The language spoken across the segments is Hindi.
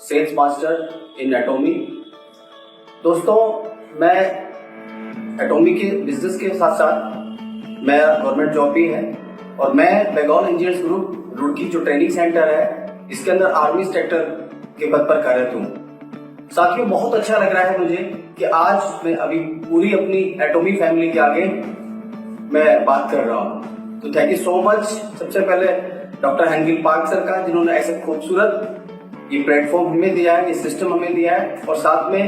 Sales master in Atomy. दोस्तों, मैं एटोमी के बिजनेस के साथ साथ मेरा गवर्नमेंट जॉब भी है और मैं बेंगॉल इंजीनियर्स ग्रुप रुड़की जो ट्रेनिंग सेंटर है इसके अंदर आर्मी इंस्ट्रक्टर के पद पर कार्यरत हूँ। साथियों, बहुत अच्छा लग रहा है मुझे कि आज मैं अभी पूरी अपनी एटोमी फैमिली के आगे मैं बात कर रहा हूँ। तो थैंक यू सो मच सबसे पहले डॉक्टर हेनगिल पार्क सर का, जिन्होंने ऐसे खूबसूरत ये प्लेटफॉर्म हमें दिया है, ये सिस्टम हमें दिया है, और साथ में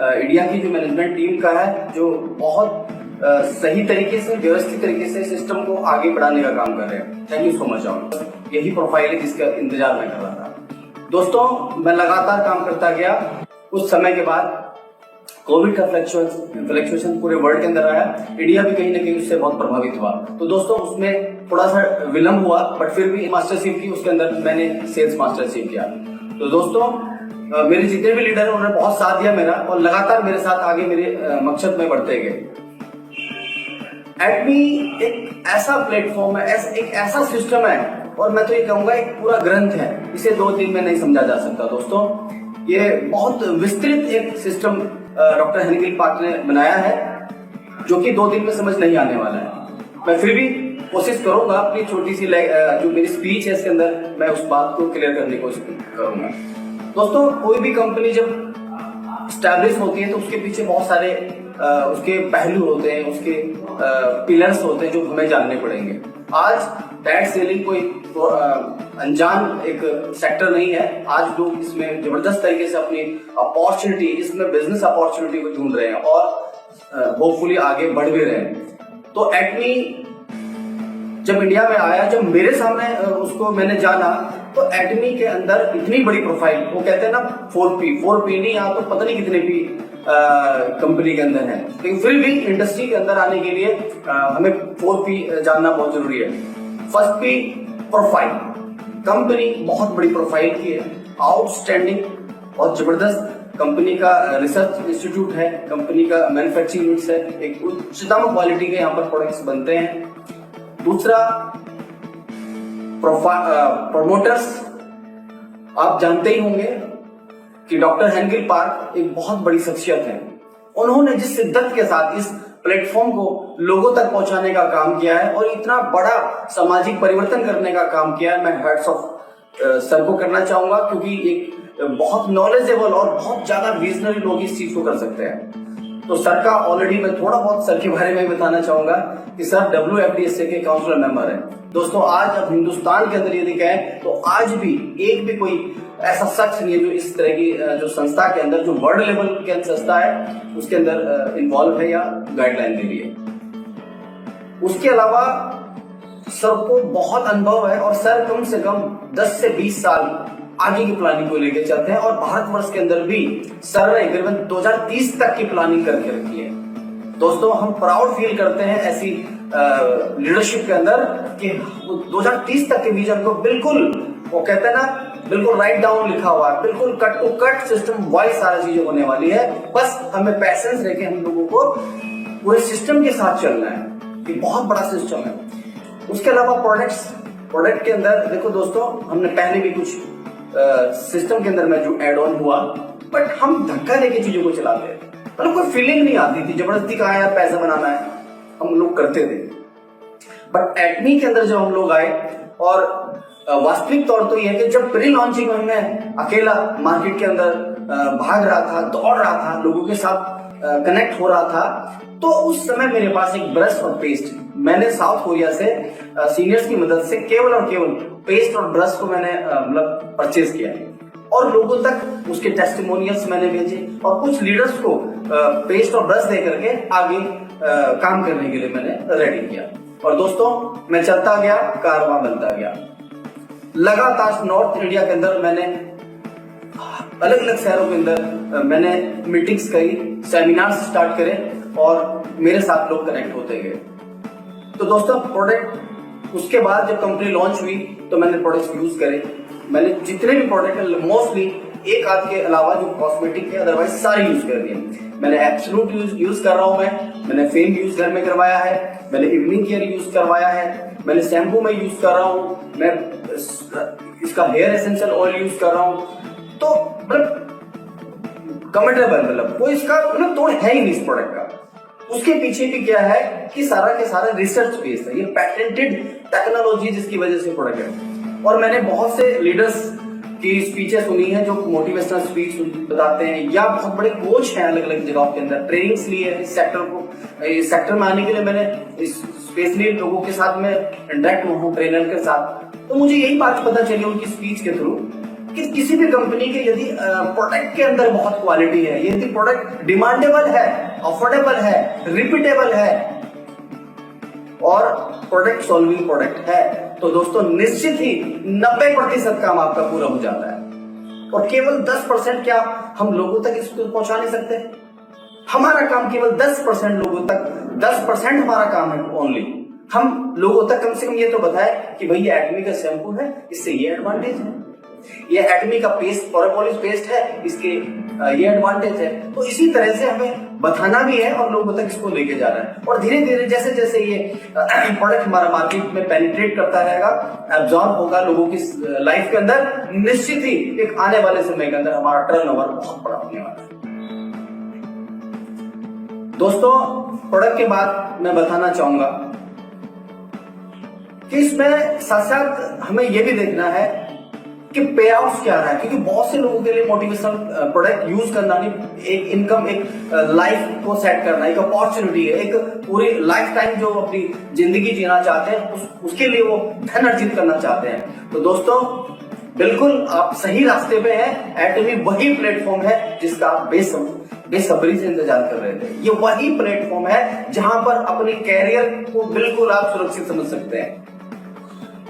इंडिया की जो मैनेजमेंट टीम का है जो बहुत सही तरीके से, व्यवस्थित तरीके से सिस्टम को आगे बढ़ाने का काम कर रहे हैं। Thank you so much all. यही प्रोफाइल है जिसका इंतजार मैं कर रहा था। दोस्तों, मैं लगातार काम करता गया। कुछ समय के बाद कोविड का फ्लक्चुएशन पूरे वर्ल्ड के अंदर आया, इंडिया भी कहीं ना कहीं उससे बहुत प्रभावित हुआ। तो दोस्तों, उसमें थोड़ा सा विलंब हुआ, बट फिर भी मास्टरशिप की उसके अंदर मैंने सेल्स मास्टरशिप किया। तो दोस्तों, मेरे जितने भी लीडर हैं उन्होंने बहुत साथ दिया मेरा, और लगातार मेरे साथ आगे मेरे मकसद में बढ़ते गए। एटमी एक ऐसा प्लेटफॉर्म है, एक ऐसा सिस्टम है, और मैं तो ये कहूंगा एक पूरा ग्रंथ है। इसे 2 दिन में नहीं समझा जा सकता। दोस्तों, ये बहुत विस्तृत एक सिस्टम डॉक्टर हेनगिल पार्क ने बनाया है जो कि 2 दिन में समझ नहीं आने वाला है। मैं फिर भी कोशिश करूंगा अपनी छोटी सी जो मेरी स्पीच है इसके अंदर मैं उस बात को क्लियर करने की कोशिश करूंगा। दोस्तों, कोई भी कंपनी जब स्टैब्लिश होती है तो उसके पीछे बहुत सारे उसके पहलू होते हैं, उसके पिलर्स होते हैं जो हमें जानने पड़ेंगे। आज डायरेक्ट सेलिंग कोई अनजान एक सेक्टर नहीं है। आज लोग इसमें जबरदस्त तरीके से अपनी अपॉर्चुनिटी, इसमें बिजनेस अपॉर्चुनिटी को ढूंढ रहे हैं और होपफुली आगे बढ़ भी रहे हैं। तो एटमी जब इंडिया में आया, जब मेरे सामने उसको मैंने जाना, तो एटमी के अंदर इतनी बड़ी प्रोफाइल, वो कहते हैं ना 4P नहीं, यहाँ तो पता नहीं कितने P कंपनी के अंदर है, लेकिन फिर भी इंडस्ट्री के अंदर आने के लिए हमें 4P जानना बहुत जरूरी है। First P, profile. कंपनी बहुत बड़ी प्रोफाइल की है, आउटस्टैंडिंग और जबरदस्त कंपनी का रिसर्च इंस्टीट्यूट है, कंपनी का मैन्युफैक्चरिंग यूनिट्स है, एक उच्चतम क्वालिटी के यहाँ पर प्रोडक्ट्स बनते हैं। दूसरा, प्रमोटर्स। आप जानते ही होंगे कि डॉक्टर हेनगिल पार्क एक बहुत बड़ी शख्सियत है। उन्होंने जिस शिद्दत के साथ इस प्लेटफॉर्म को लोगों तक पहुंचाने का काम किया है और इतना बड़ा सामाजिक परिवर्तन करने का काम किया है, मैं हैट्स ऑफ सर को करना चाहूंगा, क्योंकि एक बहुत नॉलेजेबल और बहुत ज्यादा विजनरी लोग इस चीज को कर सकते हैं। तो सर का ऑलरेडी मैं थोड़ा बहुत सर के बारे में बताना चाहूंगा कि सर WFDSA के काउंसिलर मेंबर है। दोस्तों, आज अब हिंदुस्तान के अंदर यदि कहें तो आज भी एक भी कोई ऐसा शख्स नहीं है जो इस तरह की जो संस्था के अंदर, जो वर्ल्ड लेवल की संस्था है उसके अंदर इन्वॉल्व है या गाइडलाइन दे रही है। उसके अलावा सर को बहुत अनुभव है और सर कम से कम 10 से 20 साल आगे की प्लानिंग को लेकर चलते हैं, और भारतवर्ष के अंदर भी सर ने करीबन 2030 तक की प्लानिंग करके रखी है। दोस्तों, हम प्राउड फील करते हैं ऐसी लीडरशिप के अंदर कि 2030 तक के विजन को बिल्कुल, वो कहते हैं ना, बिल्कुल राइट डाउन लिखा हुआ है, बिल्कुल cut to cut system wise सारा चीजें होने वाली है। बस हमें पैसेंस लेके हम लोगों को पूरे सिस्टम के साथ चलना है। ये बहुत बड़ा सिस्टम है। उसके अलावा प्रोडक्ट के अंदर देखो दोस्तों, हमने पहले भी कुछ सिस्टम के अंदर में जो एड ऑन हुआ, बट हम धक्का देके चीजों को चलाते हैं, मतलब कोई फीलिंग नहीं आती थी, जबरदस्ती कहा है पैसा बनाना है, हम लोग करते थे। बट एटमी के अंदर जब हम लोग आए, और वास्तविक तौर तो यह है कि जब प्री लॉन्चिंग में मैं अकेला मार्केट के अंदर भाग रहा था, दौड़ रहा था, लोगों के साथ कनेक्ट हो रहा था, तो उस समय मेरे पास एक ब्रश और पेस्ट, मैंने साउथ कोरिया से सीनियर्स की मदद से केवल और केवल पेस्ट और ब्रश को मैंने मतलब परचेज किया, और लोगों तक उसके टेस्टिमोनियल्स मैंने भेजे, और कुछ लीडर्स को पेस्ट और ब्रश दे करके आगे काम करने के लिए मैंने रेडी किया। और दोस्तों, मैं चलता गया, कारवां बनता गया। लगातार नॉर्थ इंडिया के अंदर मैंने अलग अलग शहरों के अंदर मैंने मीटिंग्स करी, सेमिनार्स स्टार्ट करे, और मेरे साथ लोग कनेक्ट होते गए। तो दोस्तों, प्रोडक्ट उसके बाद जब कंपनी लॉन्च हुई तो मैंने प्रोडक्ट्स यूज करे। मैंने जितने भी प्रोडक्ट मोस्टली एक आध के अलावा जो कॉस्मेटिक है, अदरवाइज सारे यूज कर दिए। मैंने एब्सोल्यूट यूज कर रहा हूं, मैंने फेम यूज घर में करवाया है, मैंने इवनिंग केयर यूज करवाया है, मैंने शैम्पू में यूज कर रहा हूं, मैं इसका हेयर एसेंशियल ऑयल यूज कर रहा हूं। तो मतलब कमिटेबल, मतलब कोई इसका मतलब तोड़ है ही नहीं इस प्रोडक्ट का। उसके पीछे भी क्या है कि सारा के सारा रिसर्च बेस्ड है, ये पैटेंटेड टेक्नोलॉजी जिसकी वजह से प्रोडक्ट है। और मैंने बहुत से लीडर्स की स्पीचें सुनी है जो मोटिवेशनल स्पीच बताते हैं, या बहुत बड़े कोच हैं अलग अलग जगहों के अंदर, ट्रेनिंग्स लिए इस सेक्टर में आने के लिए मैंने स्पेशली लोगों के साथ में इंटरेक्ट हुआ हूँ, ट्रेनर के साथ। तो मुझे यही बात पता चली उनकी स्पीच के थ्रू कि किसी भी कंपनी के यदि प्रोडक्ट के अंदर बहुत क्वालिटी है, यदि प्रोडक्ट डिमांडेबल है, अफोर्डेबल है, रिपीटेबल है और प्रोडक्ट सॉल्विंग प्रोडक्ट है, तो दोस्तों निश्चित ही 90% काम आपका पूरा हो जाता है। और केवल 10% क्या हम लोगों तक इसको पहुंचा नहीं सकते? हमारा काम केवल 10% लोगों तक, 10% हमारा काम है ओनली। हम लोगों तक कम से कम ये तो बताए कि भाई ये एटमी का शैम्पू है, इससे ये एडवांटेज है, ये एटमी का पेस्ट प्रोपोलिस पेस्ट है, इसके ये एडवांटेज है। तो इसी तरह से हमें बताना भी है और लोगों तक इसको लेके जा रहा है। और धीरे धीरे जैसे जैसे ये प्रोडक्ट हमारा मार्केट में पेनिट्रेट करता रहेगा, एब्जॉर्ब होगा लोगों की लाइफ के अंदर, निश्चित ही एक आने वाले समय के अंदर हमारा टर्नओवर बहुत बड़ा होने वाला है। दोस्तों प्रोडक्ट के बाद मैं बताना चाहूंगा कि इसमें साथ साथ हमें यह भी देखना है कि पे ऑफ क्या रहा है, क्योंकि बहुत से लोगों के लिए मोटिवेशनल प्रोडक्ट यूज करना नहीं, एक इनकम, एक लाइफ को सेट करना एक अपॉर्चुनिटी है, एक पूरी लाइफ टाइम जो अपनी जिंदगी जीना चाहते हैं उसके लिए वो धन अर्जित करना चाहते हैं। तो दोस्तों बिल्कुल आप सही रास्ते पे हैं। एटमी वही प्लेटफॉर्म है जिसका आप बेसब्री से इंतजार कर रहे थे। ये वही प्लेटफॉर्म है जहां पर अपने कैरियर को बिल्कुल आप सुरक्षित समझ सकते हैं।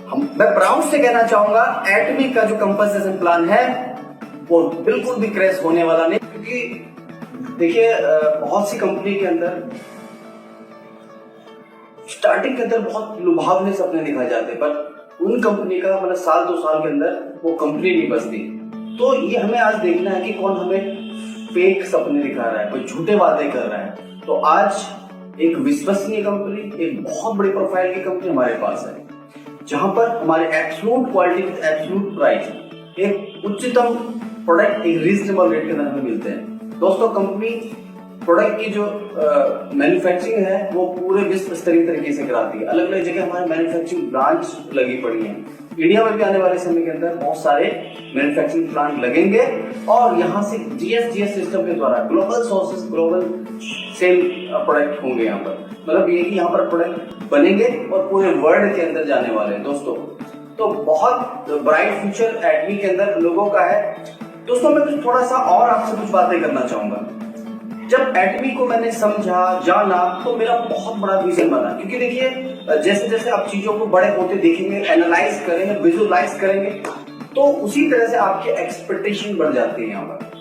मैं प्राउड से कहना चाहूंगा एटमी का जो कंपनसेशन प्लान है वो बिल्कुल भी क्रैश होने वाला नहीं, क्योंकि देखिए बहुत सी कंपनी के अंदर स्टार्टिंग के अंदर बहुत लुभावने सपने दिखाए जाते हैं, पर उन कंपनी का मतलब साल 2 साल के अंदर वो कंपनी नहीं बचती। तो ये हमें आज देखना है कि कौन हमें फेक सपने दिखा रहा है, कोई झूठे वादे कर रहा है। तो आज एक विश्वसनीय कंपनी, एक बहुत बड़ी प्रोफाइल की कंपनी हमारे पास है, जहां पर हमारे एब्सोल्यूट क्वालिटी, एब्सोल्यूट प्राइस, एक उच्चतम प्रोडक्ट एक रीजनेबल रेट के अंदर हमें मिलते हैं। दोस्तों कंपनी प्रोडक्ट की जो मैन्युफैक्चरिंग है वो पूरे विश्व स्तरीय तरीके से कराती है। अलग अलग जगह हमारे मैन्युफैक्चरिंग ब्रांच लगी पड़ी है। इंडिया में भी आने वाले समय के अंदर बहुत सारे मैन्युफैक्चरिंग प्लांट लगेंगे और यहाँ से जीएस सिस्टम के द्वारा global sources, global sale product होंगे यहाँ पर। मतलब ये कि यहाँ पर प्रोडक्ट बनेंगे और पूरे वर्ल्ड के अंदर जाने वाले हैं दोस्तों। तो बहुत ब्राइट फ्यूचर एटमी के अंदर लोगों का है। दोस्तों मैं कुछ थोड़ा सा और आपसे कुछ बातें करना चाहूंगा। जब एटमी को मैंने समझा, जाना, तो मेरा बहुत बड़ा विजन बना, क्योंकि देखिए जैसे जैसे आप चीजों को बड़े होते देखेंगे, एनालाइज करेंगे, विजुअलाइज करेंगे, तो उसी तरह से आपके एक्सपेक्टेशन बढ़ जाती है यहाँ पर।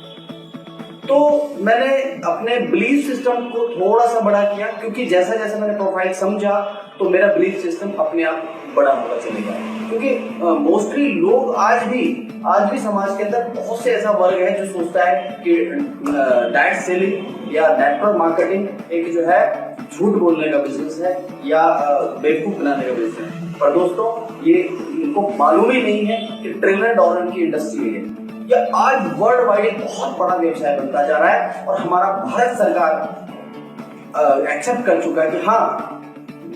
तो मैंने अपने बिलीफ सिस्टम को थोड़ा सा बड़ा किया, क्योंकि जैसा जैसा मैंने प्रोफाइल समझा तो मेरा बिलीफ सिस्टम अपने आप बड़ा होता चलेगा। क्योंकि मोस्टली लोग आज भी समाज के अंदर बहुत से ऐसा वर्ग है जो सोचता है कि डायरेक्ट सेलिंग या नेटवर्क मार्केटिंग एक जो है झूठ बोलने का बिजनेस है या बेवकूफ बनाने का बिजनेस है। पर दोस्तों ये इनको मालूम ही नहीं है कि $1 ट्रिलियन की इंडस्ट्री है। यह आज वर्ल्ड वाइड एक बहुत बड़ा व्यवसाय बनता जा रहा है और हमारा भारत सरकार एक्सेप्ट कर चुका है कि हाँ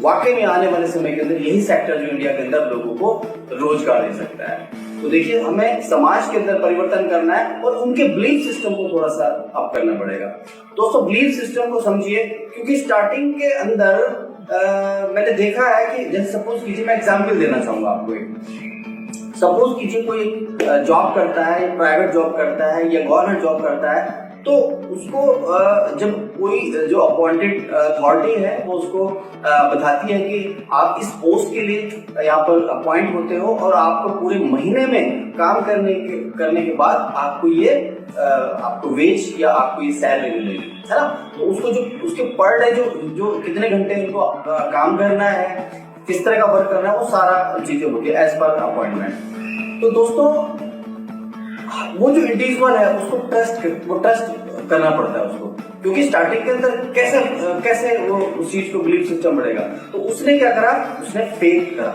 वाकई में आने वाले समय के अंदर यही सेक्टर जो इंडिया के अंदर लोगों को रोजगार दे सकता है। तो देखिए हमें समाज के अंदर परिवर्तन करना है और उनके बिलीफ सिस्टम को थोड़ा सा अप करना पड़ेगा। दोस्तों बिलीफ सिस्टम को समझिए, क्योंकि स्टार्टिंग के अंदर मैंने देखा है कि जैसे सपोज कीजिए, मैं एग्जाम्पल देना चाहूंगा आपको। सपोज कीजिए कोई जॉब करता है, प्राइवेट जॉब करता है या गवर्नमेंट जॉब करता है, तो उसको जब कोई जो अपॉइंटेड अथॉरिटी है वो उसको बताती है कि आप इस पोस्ट के लिए यहाँ पर अपॉइंट होते हो और आपको पूरे महीने में काम करने के बाद आपको वेज या आपको ये सैलरी मिलेगी, है ना। तो उसको जो उसके पर डे जो कितने घंटे उनको काम करना है, किस तरह का वर्क करना है, वो सारा चीजें होती है एज पर अपॉइंटमेंट। तो दोस्तों वो जो इंडिविजुअल है उसको ट्रस्ट करना पड़ता है उसको, क्योंकि स्टार्टिंग के अंदर कैसे वो उस चीज को बिलीफ सिस्टम बढ़ेगा। तो उसने क्या करा, उसने फेक करा,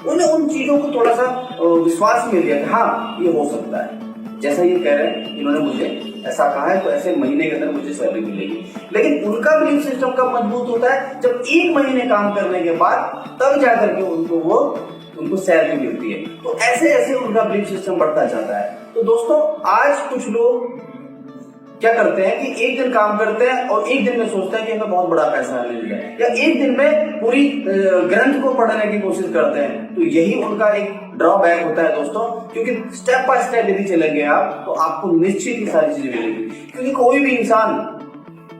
उन्हें उन चीजों को थोड़ा सा विश्वास मिल गया कि हाँ ये हो सकता है। जैसा ये कह रहे हैं, इन्होंने मुझे ऐसा कहा है तो ऐसे महीने के अंदर मुझे सैलरी मिलेगी। लेकिन उनका बिलीफ सिस्टम कब मजबूत होता है, जब 1 महीने काम करने के बाद तब जाकर के उनको सैलरी मिलती है। तो ऐसे ऐसे उनका बिलीफ सिस्टम बढ़ता जाता है। तो दोस्तों, आज कुछ लोग क्या करते हैं कि एक दिन काम करते हैं और एक दिन में सोचते हैं कि हमें बहुत बड़ा पैसा मिल जाए, या एक दिन में पूरी ग्रंथ को पढ़ने की कोशिश करते हैं। तो यही उनका एक ड्रॉबैक होता है दोस्तों, क्योंकि स्टेप बाय स्टेप यदि चलेंगे आप तो आपको निश्चित ही सारी चीजें मिलेंगी। क्योंकि कोई भी इंसान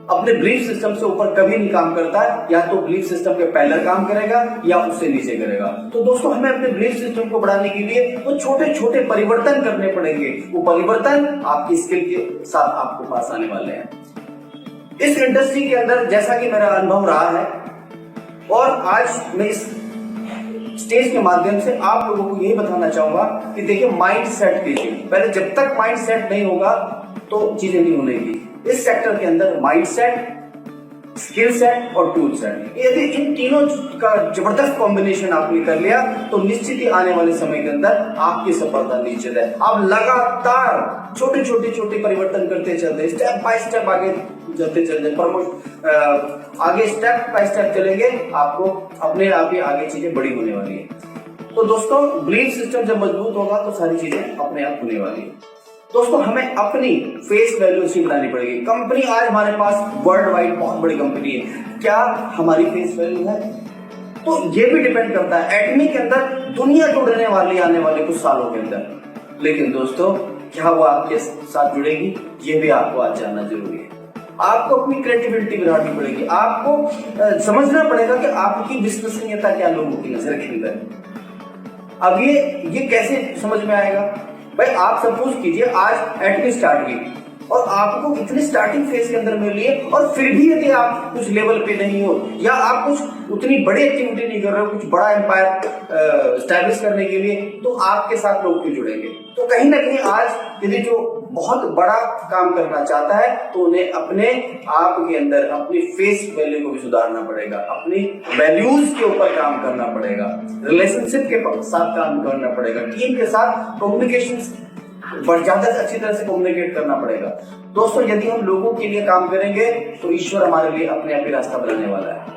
अपने बिलीफ सिस्टम से ऊपर कभी नहीं काम करता है, या तो बिलीफ सिस्टम के पहले काम करेगा या उससे नीचे करेगा। तो दोस्तों, हमें अपने बिलीफ सिस्टम को बढ़ाने के लिए वो छोटे छोटे परिवर्तन करने पड़ेंगे। वो परिवर्तन आपकी स्किल के साथ आपको पास आने वाले हैं। इस इंडस्ट्री के अंदर जैसा कि मेरा अनुभव रहा है, और आज मैं इस स्टेज के माध्यम से आप लोगों को यही बताना चाहूंगा कि देखिए, माइंड सेट कीजिए। पहले जब तक माइंड सेट नहीं होगा तो चीजें नहीं होंगी। इस सेक्टर के अंदर माइंड सेट, स्किल सेट और टूल सेट, यदि इन तीनों का जबरदस्त कॉम्बिनेशन आपने कर लिया तो निश्चित ही आने वाले समय के अंदर आपकी सफलता निश्चित है। आप लगातार छोटे परिवर्तन करते चलते, स्टेप बाय स्टेप आगे जाते चलते, आगे स्टेप बाय स्टेप चलेंगे, आपको अपने आप ही आगे चीजें बड़ी होने वाली है। तो दोस्तों, बिलीफ सिस्टम जब मजबूत होगा तो सारी चीजें अपने आप होने वाली है। दोस्तों, हमें अपनी फेस वैल्यू अच्छी बनानी पड़ेगी। कंपनी आज हमारे पास वर्ल्ड वाइड बहुत बड़ी कंपनी है, क्या हमारी फेस वैल्यू है? तो ये भी डिपेंड करता है। एटमी के अंदर दुनिया जुड़ने वाली आने वाले कुछ सालों के अंदर, लेकिन दोस्तों, क्या वो आपके साथ जुड़ेगी? ये भी आपको आज जानना जरूरी है। आपको अपनी क्रिएटिविटी बढ़ानी पड़ेगी। आपको समझना पड़ेगा कि आपकी विश्वसनीयता क्या लोगों की नजर के अंदर। अब ये कैसे समझ में आएगा भाई? आप सपोज कीजिए आज एटमी स्टार्ट की और आपको इतनी स्टार्टिंग फेज के अंदर मिली है, और फिर भी यदि आप कुछ लेवल पे नहीं हो, या आप कुछ उतनी बड़ी एक्टिविटी नहीं कर रहे हो कुछ बड़ा एम्पायर स्टैब्लिश करने के लिए, तो आपके साथ लोग क्यों जुड़ेंगे? तो कहीं ना कहीं आज यदि जो बहुत बड़ा काम करना चाहता है तो उन्हें अपने आप के अंदर अपनी फेस वैल्यू को भी सुधारना पड़ेगा, अपनी वैल्यूज के ऊपर काम करना पड़ेगा, रिलेशनशिप के साथ काम करना पड़ेगा, टीम के साथ कम्युनिकेशन ज्यादा अच्छी तरह से कम्युनिकेट करना पड़ेगा। दोस्तों, यदि हम लोगों के लिए काम करेंगे तो ईश्वर हमारे लिए अपने आप ही रास्ता बनाने वाला है।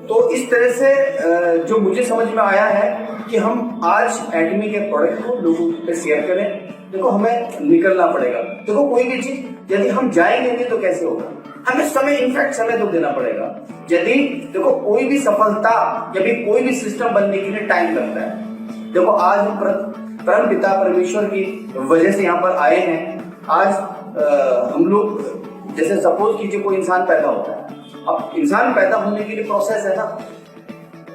तो इस तरह से जो मुझे समझ में आया है कि हम आज एटमी के प्रोडक्ट को लोगों पे शेयर करें। देखो, हमें निकलना पड़ेगा। देखो, कोई भी चीज यदि हम जाएंगे नहीं तो कैसे होगा? हमें समय तो देना पड़ेगा। यदि देखो, कोई भी सफलता या भी कोई भी सिस्टम बनने के लिए टाइम लगता है। देखो, आज हम परम पिता परमेश्वर की वजह से यहाँ पर आए हैं। आज हम लोग, जैसे सपोज कीजिए कोई इंसान पैदा होता है। अब इंसान पैदा होने के लिए प्रोसेस है ना,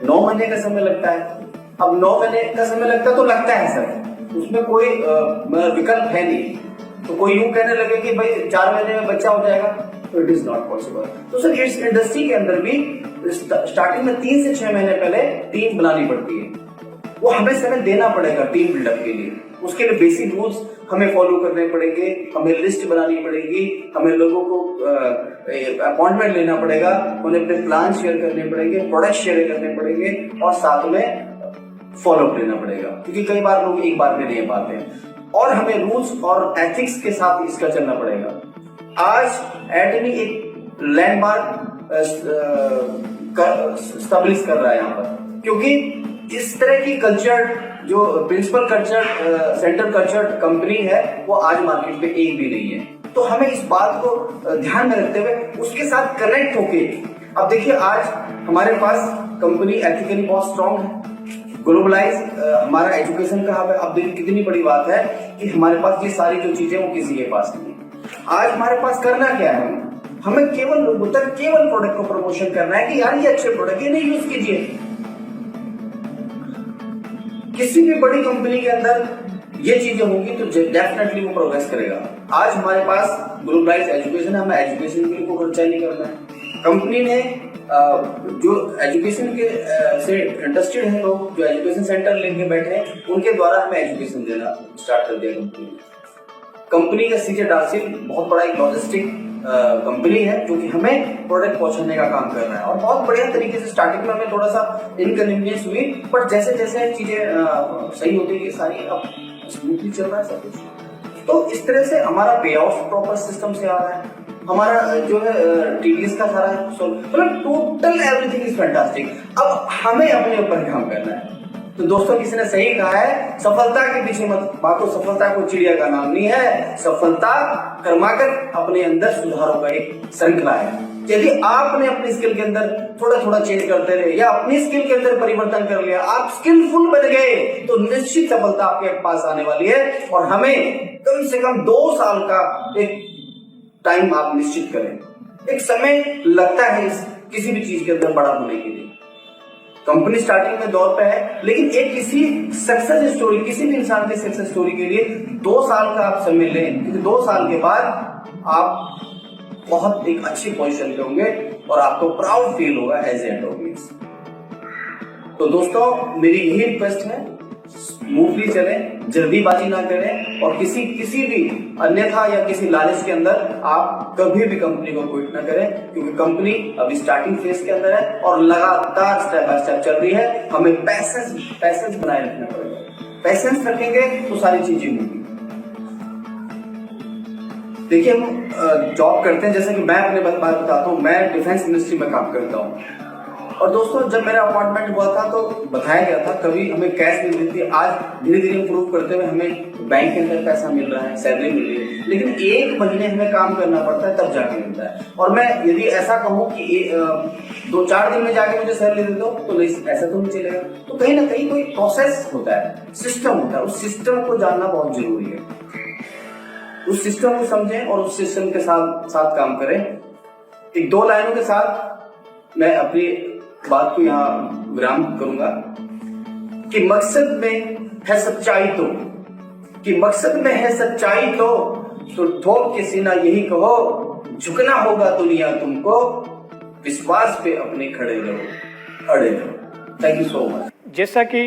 9 महीने का समय लगता है। अब 9 महीने का समय लगता तो लगता है सर, उसमें कोई विकल्प है नहीं। तो कोई यूं कहने लगे कि भाई 4 महीने में बच्चा हो जाएगा, तो इट इज नॉट पॉसिबल। तो सर, इस इंडस्ट्री के अंदर भी स्टार्टिंग में 3 से 6 महीने पहले टीम बनानी पड़ती है। वो हमें समय देना पड़ेगा टीम बिल्डअप के लिए। उसके लिए बेसिक रूल्स हमें फॉलो करने पड़ेंगे, हमें लिस्ट बनानी पड़ेगी, हमें लोगों को अपॉइंटमेंट लेना पड़ेगा, उन्हें अपने प्लान शेयर करने पड़ेंगे, प्रोडक्ट शेयर करने पड़ेंगे, और साथ में फॉलोअप लेना पड़ेगा, क्योंकि कई बार लोग एक बार में नहीं पाते हैं। और हमें रूल्स और एथिक्स के साथ इसका चलना पड़ेगा। आज एटमी एक लैंडमार्क स्टैब्लिश कर रहा है यहाँ पर, क्योंकि इस तरह की कल्चर, जो principal culture, centre culture company है, वो आज मार्केट में एक भी नहीं है। तो हमें इस बात को ध्यान में रखते हुए उसके साथ कनेक्ट होके, अब देखिए, आज हमारे पास कंपनी एथिकली बहुत स्ट्रांग है, ग्लोबलाइज हमारा एजुकेशन का हब है। अब देखिए कितनी बड़ी बात है कि हमारे पास ये सारी जो चीजें वो किसी के पास नहीं है। आज हमारे पास करना क्या है? हमें केवल लोगों तक केवल प्रोडक्ट को प्रमोशन करना है कि यार ये अच्छे प्रोडक्ट, ये नहीं यूज कीजिए। किसी भी बड़ी कंपनी के अंदर ये चीजें होंगी तो डेफिनेटली वो प्रोग्रेस करेगा। आज हमारे पास ग्लोबलाइज एजुकेशन है, हमें एजुकेशन के लिए कोई खर्चा नहीं करना है। कंपनी ने जो एजुकेशन के से इंटरेस्टेड है लोग, जो एजुकेशन सेंटर लेके बैठे हैं, उनके द्वारा हमें एजुकेशन देना स्टार्ट कर दिया कंपनी ने। कंपनी का सीजे डार्सिल बहुत बड़ा एक लॉजिस्टिक कंपनी है जो कि हमें प्रोडक्ट पहुंचाने का काम कर रहा है, और बहुत बढ़िया तरीके से। स्टार्टिंग में हमें थोड़ा सा इनकन्वीनियंस हुई, बट जैसे जैसे चीजें सही होती गई सारी, अब स्मूथली चल रहा है सब कुछ। तो इस तरह से हमारा पे ऑफ प्रॉपर सिस्टम से आ रहा है, हमारा जो है टीडीएस का सारा मतलब टोटल एवरीथिंग इज फैंटास्टिक। अब हमें अपने ऊपर काम करना है। तो दोस्तों किसी ने सही कहा है, सफलता के पीछे मत भागो, सफलता को चिड़िया का नाम नहीं है, सफलता कर्माकर अपने अंदर सुधारों का एक श्रृंखला है। यदि आपने अपनी स्किल के अंदर थोड़ा थोड़ा चेंज करते रहे या अपनी स्किल के अंदर परिवर्तन कर लिया, आप स्किलफुल बन गए, तो निश्चित सफलता आपके पास आने वाली है। और हमें कम से कम 2 साल का एक टाइम आप निश्चित करें। एक समय लगता है किसी भी चीज के अंदर बड़ा होने के लिए। कंपनी स्टार्टिंग में दौर पे है, लेकिन एक किसी सक्सेस स्टोरी, किसी भी इंसान की सक्सेस स्टोरी के लिए 2 साल का आप समय लें, क्योंकि 2 साल के बाद आप बहुत एक अच्छी पोजीशन पे होंगे और आपको प्राउड फील होगा एज एंटरप्रेन्योर। तो दोस्तों मेरी यही रिक्वेस्ट है, स्मूथली चलें, जल्दीबाजी ना करें और किसी भी अन्यथा या किसी लालच के अंदर आप कभी भी कंपनी को क्विट ना करें, क्योंकि कंपनी अभी स्टार्टिंग फेज के अंदर है और लगातार स्टेप बाय स्टेप चल रही है। हमें पैसेंस बनाए रखना पड़ेगा। पैसेंस रखेंगे तो सारी चीजें होंगी। देखिए हम जॉब करते हैं, जैसे कि मैं अपने बात बताता हूँ, मैं डिफेंस मिनिस्ट्री में काम करता हूँ। और दोस्तों जब मेरा अपॉइंटमेंट हुआ था तो बताया गया था कभी हमें कैश नहीं मिलती, आज धीरे धीरे इंप्रूव करते हुए हमें बैंक के अंदर पैसा मिल रहा है, सैलरी मिल रही है, लेकिन 1 महीने हमें काम करना पड़ता है तब जाके मिलता है। और मैं यदि ऐसा कहूँ कि 2-4 दिन में जाके मुझे सैलरी दे दो तो नहीं, ऐसा तो नहीं चलेगा। तो कहीं ना कहीं कोई प्रोसेस होता है, सिस्टम होता है, उस सिस्टम को जानना बहुत जरूरी है। उस सिस्टम को समझें और उस सिस्टम के साथ काम करें। एक 2 लाइनों के साथ मैं अपनी बात को यहाँ विराम करूंगा कि मकसद में है सच्चाई तो, कि मकसद में है सच्चाई तो ठोक के सीना यही कहो, झुकना होगा दुनिया तुमको, विश्वास पे अपने खड़े रहो, अड़े रहो। Thank you so much. जैसा कि